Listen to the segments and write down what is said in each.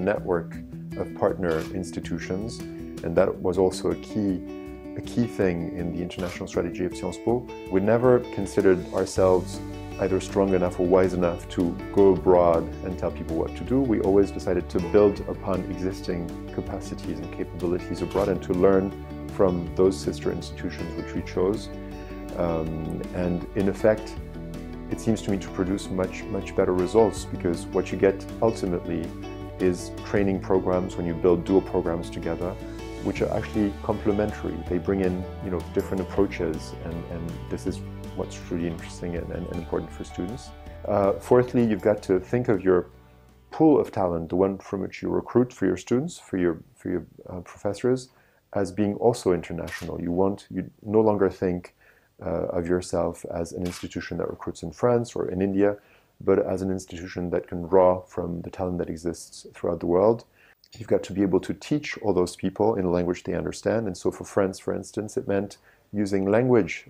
network of partner institutions, and that was also a key thing in the international strategy of Sciences Po. We never considered ourselves either strong enough or wise enough to go abroad and tell people what to do. We always decided to build upon existing capacities and capabilities abroad and to learn from those sister institutions which we chose. And in effect, it seems to me to produce much better results, because what you get ultimately is training programs when you build dual programs together, which are actually complementary. They bring in, different approaches, and this is what's truly interesting and important for students. Fourthly, you've got to think of your pool of talent, the one from which you recruit for your students, for your professors, as being also international. You no longer think of yourself as an institution that recruits in France or in India, but as an institution that can draw from the talent that exists throughout the world. You've got to be able to teach all those people in a language they understand. And so for France, for instance, it meant using language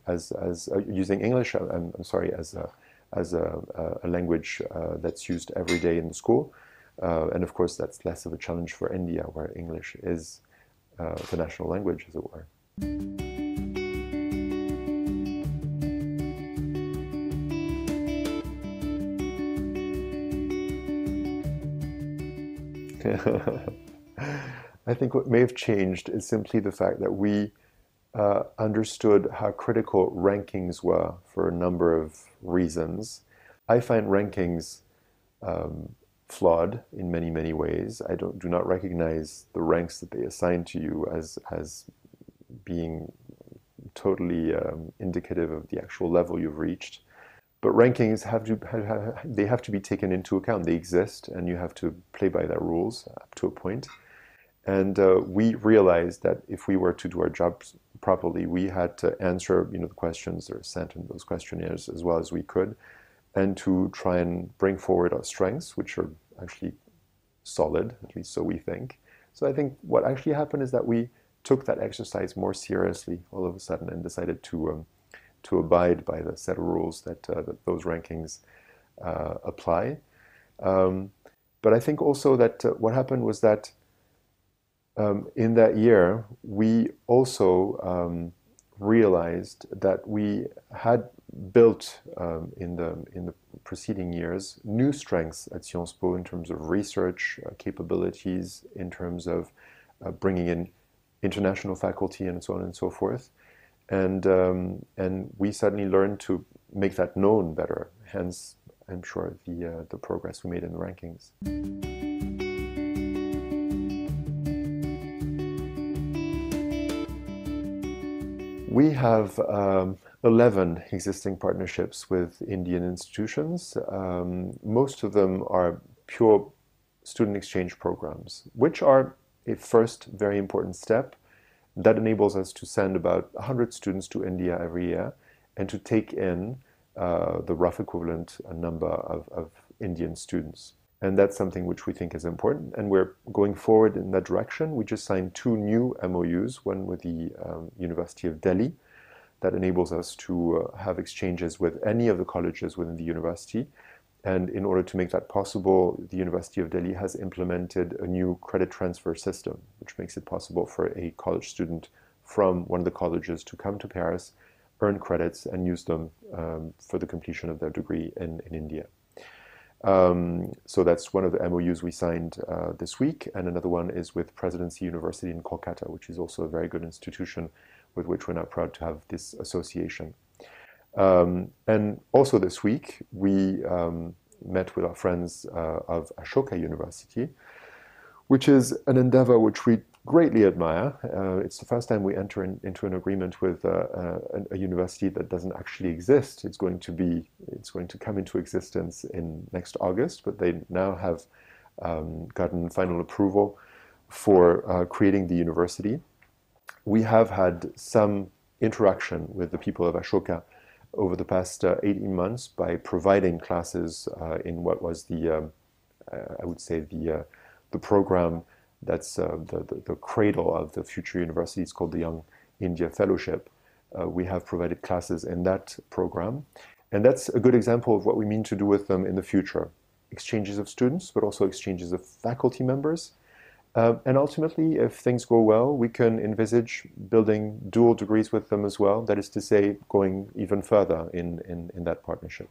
using English, as a language that's used every day in the school. And of course, that's less of a challenge for India, where English is the national language, as it were. I think what may have changed is simply the fact that we understood how critical rankings were for a number of reasons. I find rankings flawed in many ways. I do not recognize the ranks that they assign to you as being totally indicative of the actual level you've reached. But rankings have to be taken into account. They exist, and you have to play by their rules up to a point. And we realized that if we were to do our jobs properly, we had to answer, the questions that are sent in those questionnaires as well as we could, and to try and bring forward our strengths, which are actually solid, at least so we think. So I think what actually happened is that we took that exercise more seriously all of a sudden and decided to abide by the set of rules that those rankings apply. But I think also that what happened was that in that year, we also realized that we had built in the preceding years new strengths at Sciences Po in terms of research capabilities, in terms of bringing in international faculty and so on and so forth. And we suddenly learned to make that known better. Hence, I'm sure the progress we made in the rankings. We have 11 existing partnerships with Indian institutions. Most of them are pure student exchange programs, which are a first very important step. That enables us to send about 100 students to India every year and to take in the rough equivalent number of Indian students. And that's something which we think is important, and we're going forward in that direction. We just signed 2 new MOUs, one with the University of Delhi, that enables us to have exchanges with any of the colleges within the university. And in order to make that possible, the University of Delhi has implemented a new credit transfer system, which makes it possible for a college student from one of the colleges to come to Paris, earn credits, and use them for the completion of their degree in India. So that's one of the MOUs we signed this week, and another one is with Presidency University in Kolkata, which is also a very good institution with which we're now proud to have this association. And also this week, we met with our friends of Ashoka University, which is an endeavor which we greatly admire. It's the first time we enter into an agreement with a university that doesn't actually exist. It's going to come into existence in next August, but they now have gotten final approval for creating the university. We have had some interaction with the people of Ashoka over the past 18 months by providing classes in what was I would say the program that's the cradle of the future university. It's called the Young India Fellowship. We have provided classes in that program, and that's a good example of what we mean to do with them in the future. exchanges of students, but also exchanges of faculty members. And ultimately, if things go well, we can envisage building dual degrees with them as well. That is to say, going even further in that partnership.